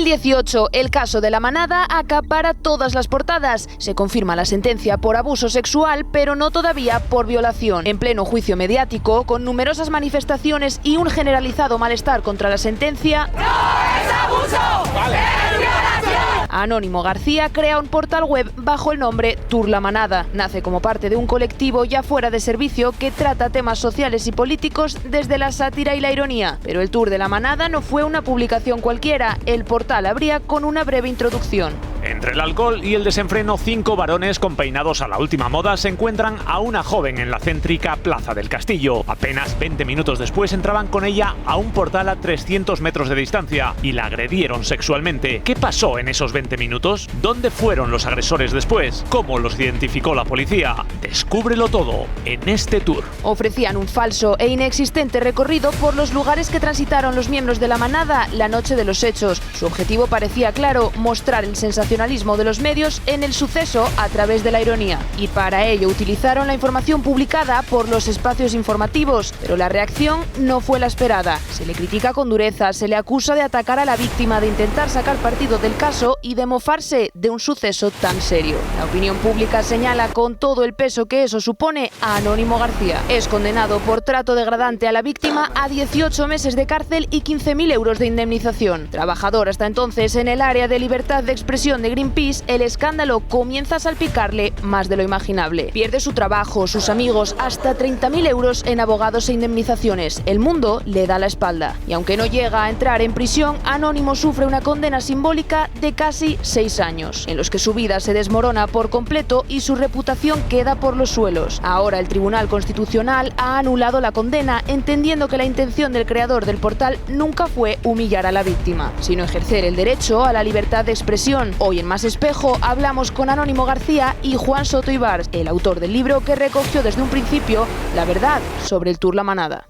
2018, el caso de La Manada acapara todas las portadas. Se confirma la sentencia por abuso sexual, pero no todavía por violación. En pleno juicio mediático, con numerosas manifestaciones y un generalizado malestar contra la sentencia... ¡No es abuso! ¡Vale! ¡Es violación! Anónimo García crea un portal web bajo el nombre Tour La Manada. Nace como parte de un colectivo ya fuera de servicio que trata temas sociales y políticos desde la sátira y la ironía. Pero el Tour de La Manada no fue una publicación cualquiera. El portal abría con una breve introducción. Entre el alcohol y el desenfreno, 5 varones con peinados a la última moda se encuentran a una joven en la céntrica Plaza del Castillo. Apenas 20 minutos después entraban con ella a un portal a 300 metros de distancia y la agredieron sexualmente. ¿Qué pasó en esos 20 minutos? ¿Dónde fueron los agresores después? ¿Cómo los identificó la policía? Descúbrelo todo en este tour. Ofrecían un falso e inexistente recorrido por los lugares que transitaron los miembros de La Manada la noche de los hechos. Su objetivo parecía claro: mostrar el sensacionalismo de los medios en el suceso a través de la ironía. Y para ello utilizaron la información publicada por los espacios informativos, pero la reacción no fue la esperada. Se le critica con dureza, se le acusa de atacar a la víctima, de intentar sacar partido del caso y de mofarse de un suceso tan serio. La opinión pública señala con todo el peso que eso supone a Anónimo García. Es condenado por trato degradante a la víctima a 18 meses de cárcel y 15.000 euros de indemnización. Trabajador hasta entonces en el área de libertad de expresión de Greenpeace, el escándalo comienza a salpicarle más de lo imaginable. Pierde su trabajo, sus amigos, hasta 30.000 euros en abogados e indemnizaciones. El mundo le da la espalda. Y aunque no llega a entrar en prisión, Anónimo sufre una condena simbólica de casi 6 años, en los que su vida se desmorona por completo y su reputación queda por los suelos. Ahora el Tribunal Constitucional ha anulado la condena, entendiendo que la intención del creador del portal nunca fue humillar a la víctima, sino ejercer el derecho a la libertad de expresión. Hoy en Más Espejo hablamos con Anónimo García y Juan Soto Ibar, el autor del libro que recogió desde un principio la verdad sobre el Tour La Manada.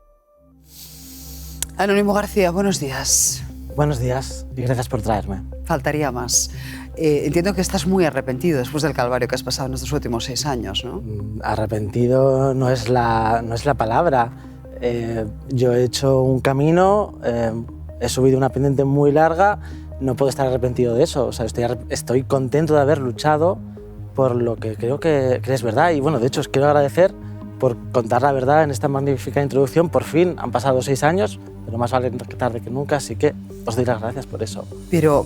Anónimo García, buenos días. Buenos días y gracias por traerme. Faltaría más. Entiendo que estás muy arrepentido después del calvario que has pasado en estos últimos 6 años, ¿no? Arrepentido no es la palabra. Yo he hecho un camino, he subido una pendiente muy larga. No puedo estar arrepentido de eso. O sea, estoy contento de haber luchado por lo que creo que es verdad. Y bueno, de hecho, os quiero agradecer por contar la verdad en esta magnífica introducción. Por fin han pasado 6 años, pero más vale tarde que nunca, así que os doy las gracias por eso. Pero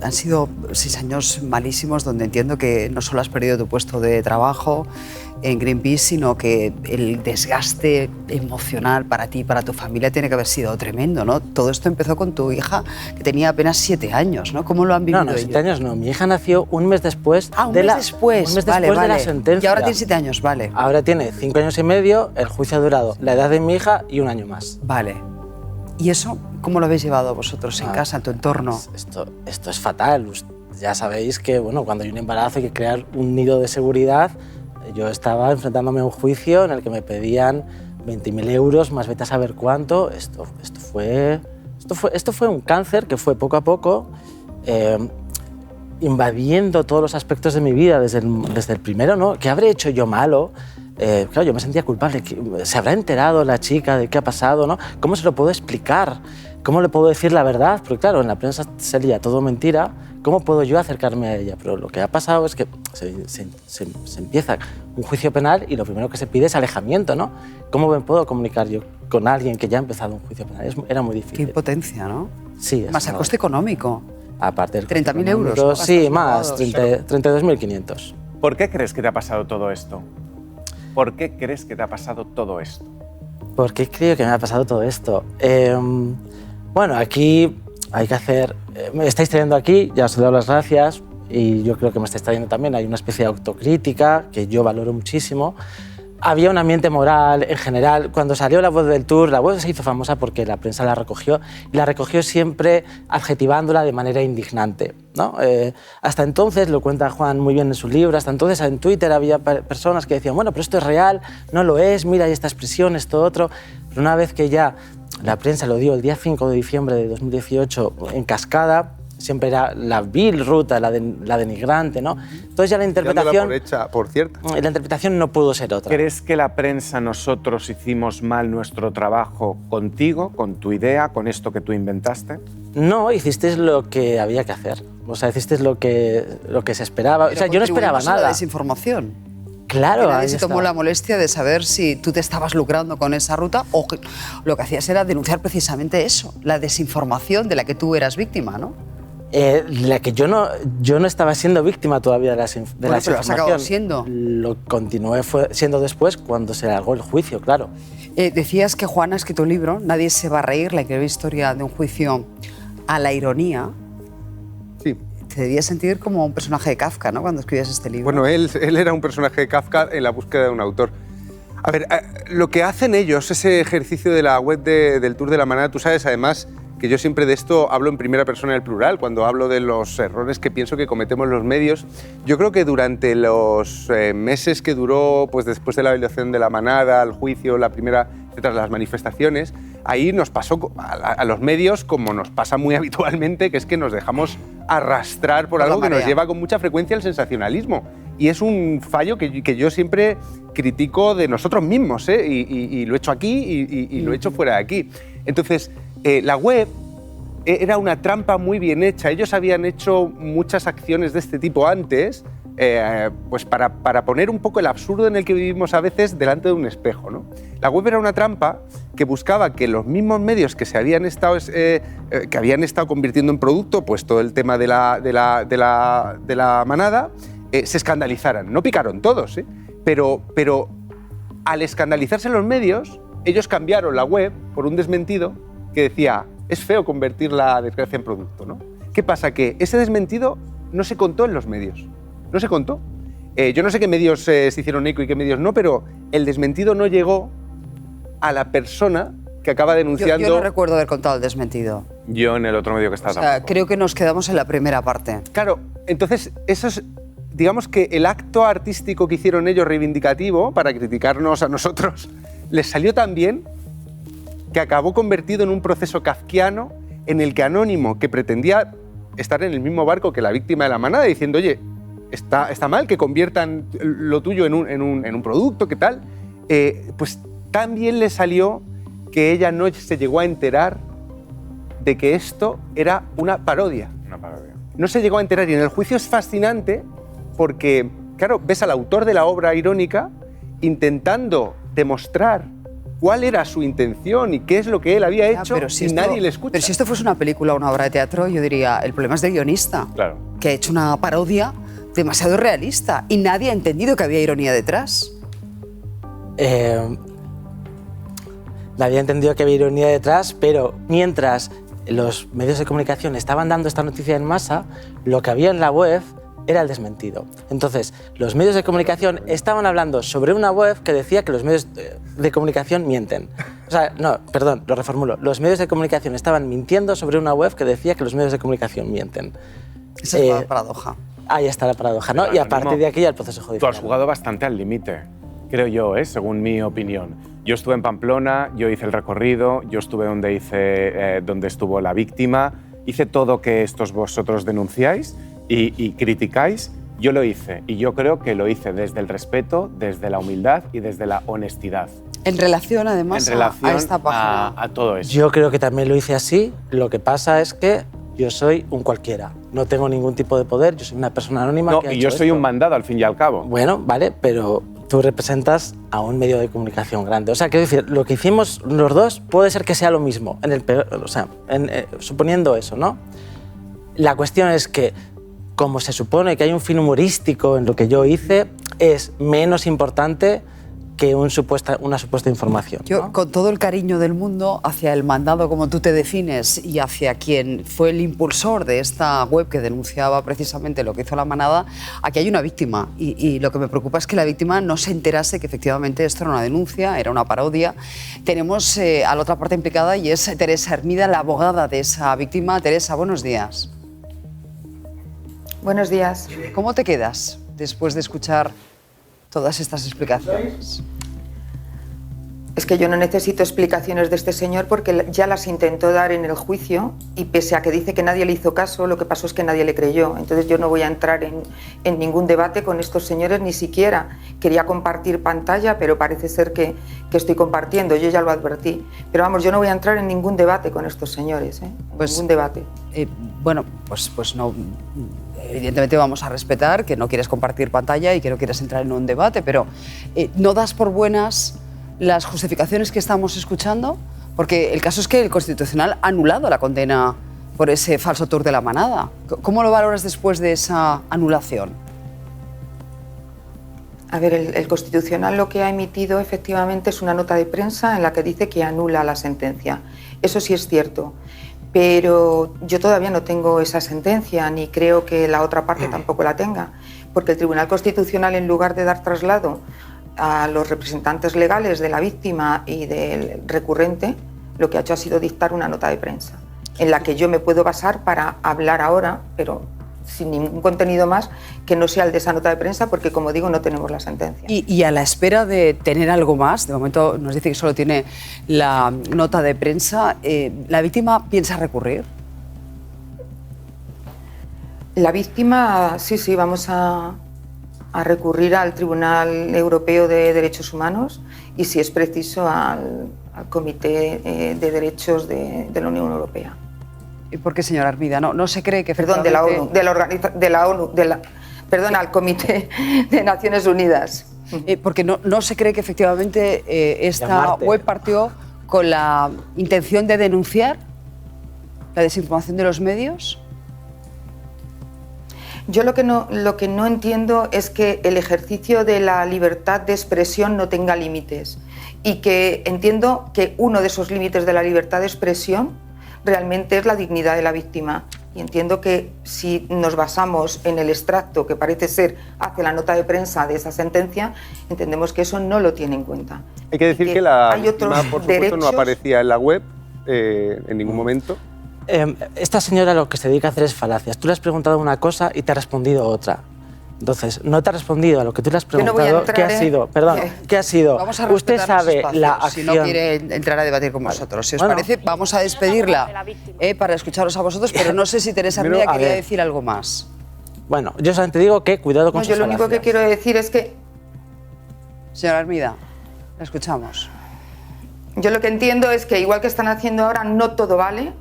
han sido 6 años malísimos donde entiendo que no solo has perdido tu puesto de trabajo en Greenpeace, sino que el desgaste emocional para ti y para tu familia tiene que haber sido tremendo, ¿no? Todo esto empezó con tu hija, que tenía apenas 7 años, ¿no? ¿Cómo lo han vivido ellos? 7 años no. Mi hija nació un mes después un mes después de la sentencia. Y ahora tiene 7 años, vale. Ahora tiene 5 años y medio, el juicio ha durado la edad de mi hija y 1 año más. Vale. ¿Y eso cómo lo habéis llevado vosotros en casa, en tu entorno? Esto es fatal. Ya sabéis que cuando hay un embarazo hay que crear un nido de seguridad. Yo estaba enfrentándome a un juicio en el que me pedían 20.000 euros, más vete a saber cuánto. Esto fue un cáncer que fue poco a poco invadiendo todos los aspectos de mi vida, desde el primero, ¿no? ¿Qué habré hecho yo malo? Claro, yo me sentía culpable. ¿Se habrá enterado la chica de qué ha pasado, no? ¿Cómo se lo puedo explicar? ¿Cómo le puedo decir la verdad? Porque claro, en la prensa salía todo mentira. ¿Cómo puedo yo acercarme a ella? Pero lo que ha pasado es que se empieza un juicio penal y lo primero que se pide es alejamiento, ¿no? ¿Cómo me puedo comunicar yo con alguien que ya ha empezado un juicio penal? Era muy difícil. Qué impotencia, ¿no? Sí. Más a coste económico. Aparte del 30.000 euros. ¿No? Sí, más, 32.500. ¿Por qué crees que te ha pasado todo esto? ¿Por qué crees que te ha pasado todo esto? ¿Por qué creo que me ha pasado todo esto? Bueno, aquí hay que hacer... me estáis trayendo aquí, ya os he dado las gracias, y yo creo que me estáis trayendo también. Hay una especie de autocrítica que yo valoro muchísimo. Había un ambiente moral en general. Cuando salió La Voz del Tour, La Voz se hizo famosa porque la prensa la recogió, y la recogió siempre adjetivándola de manera indignante, ¿no? Hasta entonces, lo cuenta Juan muy bien en su libro, hasta entonces en Twitter había personas que decían, bueno, pero esto es real, no lo es, mira, hay esta expresión, esto otro. Pero una vez que ya la prensa lo dio el día 5 de diciembre de 2018 en cascada, siempre era la vil ruta, la denigrante, ¿no? Entonces ya la interpretación... por hecha, por cierto. La interpretación no pudo ser otra. ¿Crees que la prensa, nosotros hicimos mal nuestro trabajo contigo, con tu idea, con esto que tú inventaste? No, hicisteis lo que había que hacer. O sea, hicisteis lo que se esperaba. O sea, yo no esperaba contribuimos a la nada. desinformación. Claro, Que nadie ahí se está. tomó la molestia de saber si tú te estabas lucrando con esa ruta o que lo que hacías era denunciar precisamente eso, la desinformación de la que tú eras víctima, ¿no? La que yo no estaba siendo víctima todavía de la Bueno, desinformación. pero lo has acabado siendo. Lo continué siendo después cuando se alargó el juicio, claro. Decías que Juan ha escrito un libro, Nadie se va a reír, la increíble historia de un juicio a la ironía. Sí. Te debías sentir como un personaje de Kafka, ¿no?, cuando escribías este libro. Bueno, él era un personaje de Kafka en la búsqueda de un autor. A ver, lo que hacen ellos, ese ejercicio de la web del Tour de la Manada, tú sabes además que yo siempre de esto hablo en primera persona del plural, cuando hablo de los errores que pienso que cometemos los medios. Yo creo que durante los meses que duró, pues después de la violación de la Manada, el juicio, la primera, tras las manifestaciones, ahí nos pasó a los medios como nos pasa muy habitualmente, que es que nos dejamos arrastrar por algo que nos lleva con mucha frecuencia al sensacionalismo. Y es un fallo que yo siempre critico de nosotros mismos, ¿eh? Y lo he hecho aquí y lo he hecho fuera de aquí. Entonces, la web era una trampa muy bien hecha. Ellos habían hecho muchas acciones de este tipo antes, pues para poner un poco el absurdo en el que vivimos a veces delante de un espejo, ¿no? La web era una trampa que buscaba que los mismos medios que se habían estado, que habían estado convirtiendo en producto, pues todo el tema de la Manada, se escandalizaran. No picaron todos, pero al escandalizarse los medios, ellos cambiaron la web por un desmentido que decía, es feo convertir la desgracia en producto, ¿no? ¿Qué pasa? Que ese desmentido no se contó en los medios, no se contó. Yo no sé qué medios se hicieron eco y qué medios no, pero el desmentido no llegó a la persona que acaba denunciando... Yo no recuerdo haber contado el desmentido. Yo en el otro medio que estaba tampoco. Creo que nos quedamos en la primera parte. Claro, entonces eso es... Digamos que el acto artístico que hicieron ellos reivindicativo para criticarnos a nosotros les salió tan bien que acabó convertido en un proceso kafkiano en el que Anónimo, que pretendía estar en el mismo barco que la víctima de la Manada, diciendo, oye, está mal que conviertan lo tuyo en un producto, ¿qué tal? Pues también le salió que ella no se llegó a enterar de que esto era una parodia. Una parodia. No se llegó a enterar y en el juicio es fascinante porque, claro, ves al autor de la obra irónica intentando demostrar cuál era su intención y qué es lo que él había hecho y nadie le escucha. Pero si esto fuese una película o una obra de teatro, yo diría, el problema es del guionista, Claro. que ha hecho una parodia demasiado realista y nadie ha entendido que había ironía detrás. Nadie ha entendido que había ironía detrás, pero mientras los medios de comunicación estaban dando esta noticia en masa, lo que había en la web era el desmentido. Entonces, los medios de comunicación estaban hablando sobre una web que decía que los medios de comunicación mienten. O sea, no, perdón, lo reformulo. Los medios de comunicación estaban mintiendo sobre una web que decía que los medios de comunicación mienten. Esa es la paradoja. Ahí está la paradoja, ¿no? Pero, y a Anónimo, partir de aquí ya el proceso Tú judicial. has jugado bastante al límite, creo yo, según mi opinión. Yo estuve en Pamplona, yo hice el recorrido, yo estuve donde estuvo la víctima, hice todo que vosotros denunciáis y criticáis, yo lo hice. Y yo creo que lo hice desde el respeto, desde la humildad y desde la honestidad. En relación, además, En relación a esta página. a todo eso. Yo creo que también lo hice así. Lo que pasa es que yo soy un cualquiera. No tengo ningún tipo de poder, yo soy una persona anónima No, que ha y hecho yo soy esto. un mandado, al fin y al cabo. Bueno, vale, pero tú representas a un medio de comunicación grande. O sea, quiero decir, lo que hicimos los dos puede ser que sea lo mismo, suponiendo eso, ¿no? La cuestión es que, como se supone que hay un fin humorístico en lo que yo hice, es menos importante que una supuesta información. Yo, ¿no? con todo el cariño del mundo hacia el mandado, como tú te defines, y hacia quien fue el impulsor de esta web que denunciaba precisamente lo que hizo la Manada, aquí hay una víctima. Y lo que me preocupa es que la víctima no se enterase que efectivamente esto era una denuncia, era una parodia. Tenemos a la otra parte implicada y es Teresa Hermida, la abogada de esa víctima. Teresa, buenos días. Buenos días. ¿Cómo te quedas después de escuchar todas estas explicaciones? Es que yo no necesito explicaciones de este señor porque ya las intentó dar en el juicio y pese a que dice que nadie le hizo caso, lo que pasó es que nadie le creyó. Entonces yo no voy a entrar en ningún debate con estos señores, ni siquiera quería compartir pantalla, pero parece ser que estoy compartiendo, yo ya lo advertí. Pero vamos, yo no voy a entrar en ningún debate con estos señores, ningún debate. Bueno, pues no... Evidentemente vamos a respetar que no quieres compartir pantalla y que no quieres entrar en un debate, pero ¿no das por buenas las justificaciones que estamos escuchando? Porque el caso es que el Constitucional ha anulado la condena por ese falso tour de la manada. ¿Cómo lo valoras después de esa anulación? A ver, el Constitucional lo que ha emitido efectivamente es una nota de prensa en la que dice que anula la sentencia. Eso sí es cierto. Pero yo todavía no tengo esa sentencia, ni creo que la otra parte tampoco la tenga, porque el Tribunal Constitucional, en lugar de dar traslado a los representantes legales de la víctima y del recurrente, lo que ha hecho ha sido dictar una nota de prensa, en la que yo me puedo basar para hablar ahora, pero sin ningún contenido más que no sea el de esa nota de prensa, porque, como digo, no tenemos la sentencia. Y a la espera de tener algo más, de momento nos dice que solo tiene la nota de prensa, ¿la víctima piensa recurrir? La víctima, sí, vamos a recurrir al Tribunal Europeo de Derechos Humanos y, si es preciso, al Comité de Derechos de la Unión Europea. ¿Y por qué, señora Armida? No se cree que... Perdón, de la ONU, perdón, al Comité de Naciones Unidas. Porque no se cree que efectivamente esta web partió con la intención de denunciar la desinformación de los medios. Yo lo que no entiendo es que el ejercicio de la libertad de expresión no tenga límites, y que entiendo que uno de esos límites de la libertad de expresión realmente es la dignidad de la víctima. Y entiendo que si nos basamos en el extracto que parece ser hace la nota de prensa de esa sentencia, entendemos que eso no lo tiene en cuenta. Hay que decir que la víctima, por supuesto, no aparecía en la web en ningún momento. Esta señora lo que se dedica a hacer es falacias. Tú le has preguntado una cosa y te ha respondido otra. Entonces, no te ha respondido a lo que tú le has preguntado. ¿Qué ha sido? Perdón, ¿qué ha sido? Vamos a Usted sabe la acción. Si no quiere entrar a debatir con vosotros, si os parece, vamos a despedirla para escucharos a vosotros, pero no sé si Teresa Armida quería decir algo más. Bueno, yo solamente digo que cuidado con sus falacias. Yo lo único que quiero decir es que... Señora Armida, la escuchamos. Yo lo que entiendo es que, igual que están haciendo ahora, no todo vale,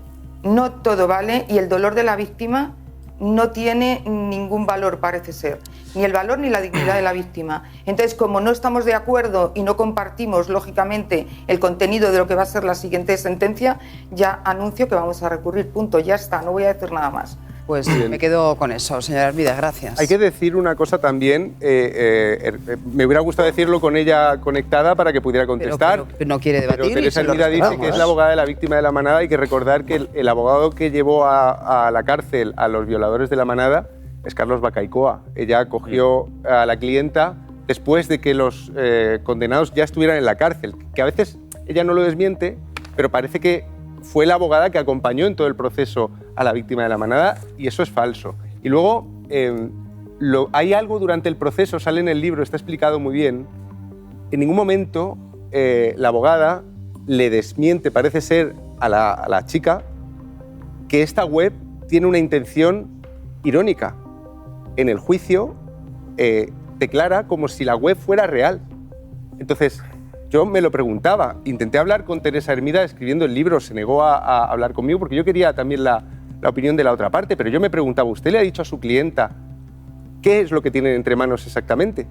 y el dolor de la víctima no tiene ningún valor, parece ser, ni el valor ni la dignidad de la víctima. Entonces, como no estamos de acuerdo y no compartimos, lógicamente, el contenido de lo que va a ser la siguiente sentencia, ya anuncio que vamos a recurrir, punto, ya está, no voy a decir nada más. Pues me quedo con eso, señora Armida, gracias. Hay que decir una cosa también, me hubiera gustado decirlo con ella conectada para que pudiera contestar. Pero no quiere debatir. Pero Teresa Armida dice que es la abogada de la víctima de la manada. Hay que recordar que el abogado que llevó a la cárcel a los violadores de la manada es Carlos Bacaicoa. Ella cogió a la clienta después de que los condenados ya estuvieran en la cárcel, que a veces ella no lo desmiente, pero parece que fue la abogada que acompañó en todo el proceso a la víctima de la manada, y eso es falso. Y luego hay algo durante el proceso, sale en el libro, está explicado muy bien. En ningún momento la abogada le desmiente, parece ser, a la chica que esta web tiene una intención irónica. En el juicio declara como si la web fuera real. Entonces, yo me lo preguntaba, intenté hablar con Teresa Armida escribiendo el libro, se negó a hablar conmigo porque yo quería también la opinión de la otra parte, pero yo me preguntaba, ¿usted le ha dicho a su clienta qué es lo que tienen entre manos exactamente?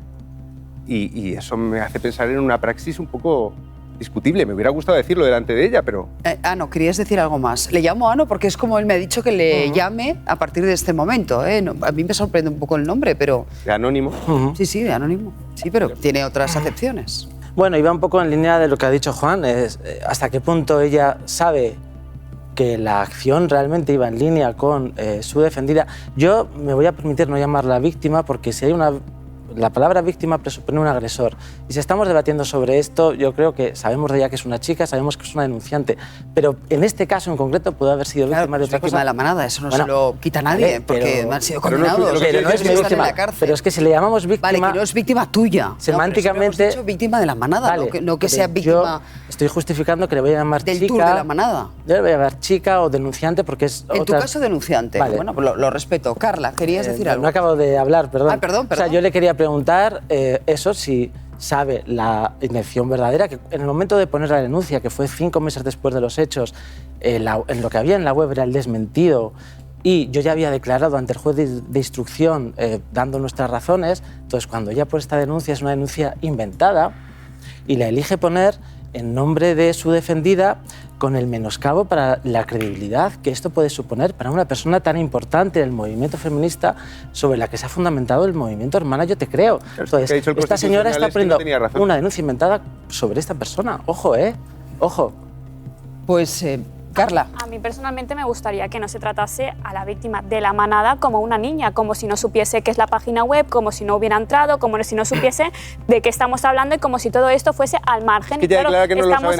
Y eso me hace pensar en una praxis un poco discutible. Me hubiera gustado decirlo delante de ella, pero... Ano, querías decir algo más. Le llamo Ano porque es como él me ha dicho que le llame a partir de este momento. No, a mí me sorprende un poco el nombre, pero... ¿De anónimo? Sí, de anónimo. Sí, pero tiene otras acepciones. Bueno, iba un poco en línea de lo que ha dicho Juan, hasta qué punto ella sabe que la acción realmente iba en línea con su defendida. Yo me voy a permitir no llamarla víctima porque si hay una la palabra víctima presupone un agresor. Y si estamos debatiendo sobre esto, yo creo que sabemos de ella que es una chica, sabemos que es una denunciante, pero en este caso en concreto puede haber sido víctima de otra cosa. Víctima de la manada, eso no se lo quita nadie, porque han sido condenados. Pero no es víctima. Pero es que si le llamamos víctima... Vale, que no es víctima tuya. Semánticamente... No, pero víctima de la manada, vale, no que sea víctima... Yo estoy justificando que le voy a llamar del chica... tour de la manada. Yo le voy a llamar chica o denunciante porque es... En tu caso, denunciante. Vale. Bueno, pues lo respeto. Carla, ¿querías decir algo? No acabo de hablar, perdón. Ah, perdón. O sea, yo le quería preguntar eso, si sabe la intención verdadera, que en el momento de poner la denuncia, que fue 5 meses después de los hechos, en lo que había en la web era el desmentido, y yo ya había declarado ante el juez de instrucción dando nuestras razones. Entonces, cuando ella pone esta denuncia, es una denuncia inventada y la elige poner en nombre de su defendida con el menoscabo para la credibilidad que esto puede suponer para una persona tan importante del movimiento feminista sobre la que se ha fundamentado el movimiento Hermana Yo Te Creo. Entonces, esta señora está poniendo una denuncia inventada sobre esta persona. Ojo, ojo. Pues... Carla. A mí personalmente me gustaría que no se tratase a la víctima de la manada como una niña, como si no supiese qué es la página web, como si no hubiera entrado, como si no supiese de qué estamos hablando y como si todo esto fuese al margen. Que claro, que no estamos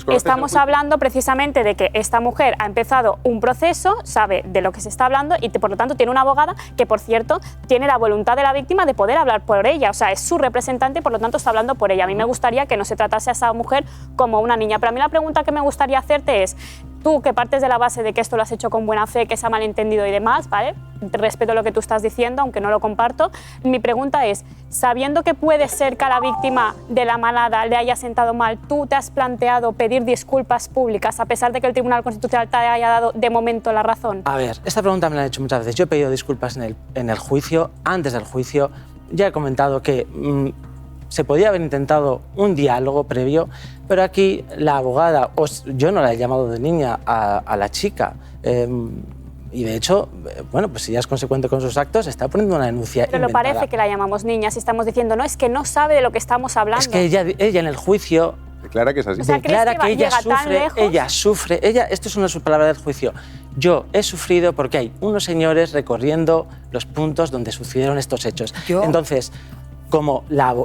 estamos hablando precisamente de que esta mujer ha empezado un proceso, sabe de lo que se está hablando y por lo tanto tiene una abogada que, por cierto, tiene la voluntad de la víctima de poder hablar por ella. O sea, es su representante y por lo tanto está hablando por ella. A mí me gustaría que no se tratase a esa mujer como una niña. Pero a mí la pregunta que me gustaría hacer es, tú que partes de la base de que esto lo has hecho con buena fe, que se ha malentendido y demás, ¿vale? Respeto lo que tú estás diciendo, aunque no lo comparto. Mi pregunta es, sabiendo que puede ser que a la víctima de la manada le haya sentado mal, ¿tú te has planteado pedir disculpas públicas a pesar de que el Tribunal Constitucional te haya dado de momento la razón? A ver, esta pregunta me la han hecho muchas veces. Yo he pedido disculpas en el juicio, antes del juicio. Ya he comentado que... se podía haber intentado un diálogo previo, pero aquí la abogada, yo no la he llamado de niña a la chica, y de hecho, bueno, pues si ella es consecuente con sus actos, está poniendo una denuncia Pero inventada. no parece que la llamamos niña, si estamos diciendo, no, es que no sabe de lo que estamos hablando. Es que ella en el juicio... Declara que es así. O sea, declara que ella sufre, esto es una de sus palabras del juicio. Yo he sufrido porque hay unos señores recorriendo los puntos donde sucedieron estos hechos. Entonces... como la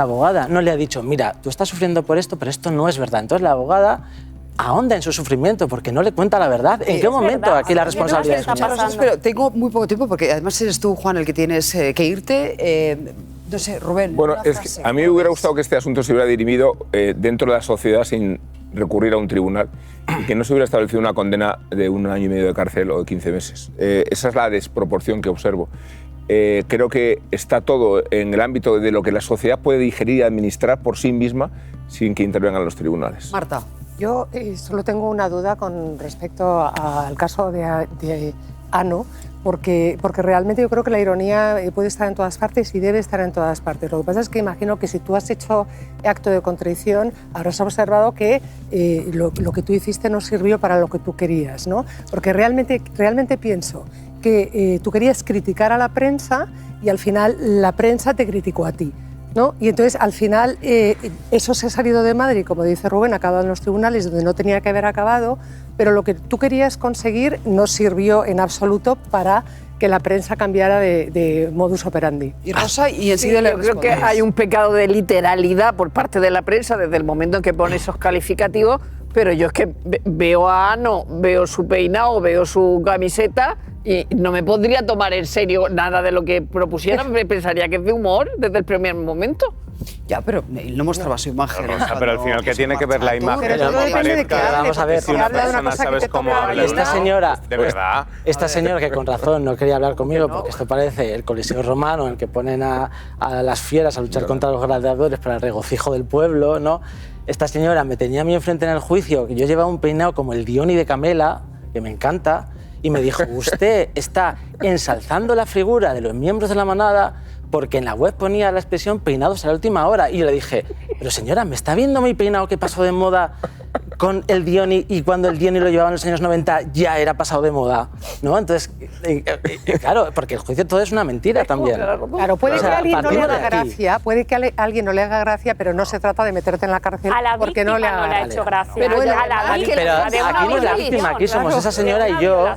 abogada no le ha dicho, mira, tú estás sufriendo por esto, pero esto no es verdad. Entonces la abogada ahonda en su sufrimiento porque no le cuenta la verdad. ¿En qué momento verdad? Aquí la responsabilidad es mía? Pero tengo muy poco tiempo porque además eres tú, Juan, el que tienes que irte. No sé, Rubén. Bueno, es que a mí me hubiera gustado que este asunto se hubiera dirimido dentro de la sociedad sin recurrir a un tribunal y que no se hubiera establecido una condena de 1 año y medio de cárcel o de 15 meses. Esa es la desproporción que observo. Creo que está todo en el ámbito de lo que la sociedad puede digerir y administrar por sí misma sin que intervengan los tribunales. Marta. Yo solo tengo una duda con respecto al caso de Ano, porque realmente yo creo que la ironía puede estar en todas partes y debe estar en todas partes. Lo que pasa es que imagino que si tú has hecho acto de contrición, habrás observado que lo que tú hiciste no sirvió para lo que tú querías, ¿no? Porque realmente pienso que tú querías criticar a la prensa y al final la prensa te criticó a ti, ¿no? Y entonces al final eso se ha salido de madre y, como dice Rubén, ha acabado en los tribunales donde no tenía que haber acabado, pero lo que tú querías conseguir no sirvió en absoluto para que la prensa cambiara de modus operandi. Y Rosa, y enseguida yo creo que hay un pecado de literalidad por parte de la prensa desde el momento en que pone esos calificativos, pero yo es que veo a Ano, veo su peinado, veo su camiseta y no me podría tomar en serio nada de lo que propusieran. Me pensaría que es de humor desde el primer momento. Ya, pero él no mostraba su imagen. Rosa, pero al final, ¿qué tiene que ver la imagen? Pero todo depende de qué hable, vamos a ver, si una persona sabes cómo habla. Esta señora, de verdad. Esta señora que con razón no quería hablar conmigo porque esto parece el Coliseo Romano en el que ponen a las fieras a luchar contra los gladiadores para el regocijo del pueblo, ¿no? Esta señora me tenía a mí enfrente en el juicio, que yo llevaba un peinado como el Dioni de Camela, que me encanta, y me dijo, usted está ensalzando la figura de los miembros de la manada porque en la web ponía la expresión peinados a la última hora. Y yo le dije, pero señora, ¿me está viendo mi peinado que pasó de moda con el Dioni y cuando el Dioni lo llevaba en los años 90 ya era pasado de moda, ¿no? Entonces, claro, porque el juicio todo es una mentira también. Claro, puede que a alguien no le haga gracia, puede que a alguien no le haga gracia, pero no se trata de meterte en la cárcel porque no le no le ha hecho gracia. Pero a la víctima, pero aquí no es la víctima, aquí somos esa señora y yo.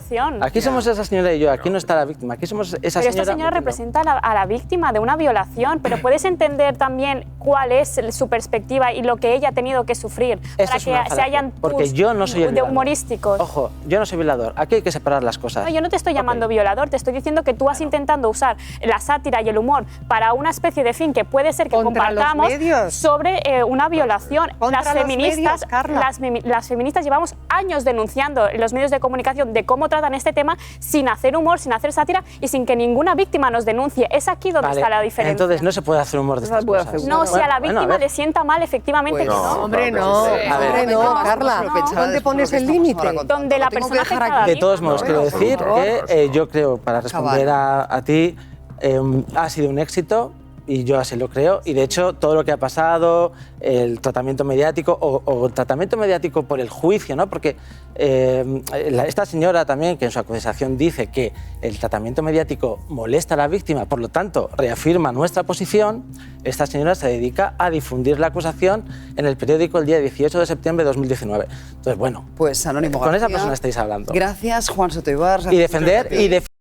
Aquí somos esa señora y yo, aquí no está la víctima, aquí somos esa señora. Pero esta señora representa a la víctima de una violación, pero puedes entender también cuál es su perspectiva y lo que ella ha tenido que sufrir para que se hayan porque yo no soy el violador. Humorísticos. Ojo, yo no soy violador, aquí hay que separar las cosas. No, yo no te estoy llamando violador, te estoy diciendo que tú has intentado usar la sátira y el humor para una especie de fin que puede ser que compartamos sobre una violación. Las feministas llevamos años denunciando en los medios de comunicación de cómo tratan este tema sin hacer humor, sin hacer sátira y sin que ninguna víctima nos denuncie. Es aquí donde está la diferencia. Entonces no se puede hacer humor de estas cosas. No, si a la víctima le sienta mal, efectivamente pues, no. Hombre, no, Carla. ¿Dónde pones el límite? Donde la persona afectada. De todos modos, quiero decir que yo creo, para responder a ti, ha sido un éxito. Y yo así lo creo. Y de hecho, todo lo que ha pasado, el tratamiento mediático o el tratamiento mediático por el juicio, ¿no? Porque esta señora también, que en su acusación dice que el tratamiento mediático molesta a la víctima, por lo tanto, reafirma nuestra posición, esta señora se dedica a difundir la acusación en el periódico el día 18 de septiembre de 2019. Entonces, bueno, pues Anónimo con García, esa persona estáis hablando. Gracias, Juan Soto Ibar. Y defender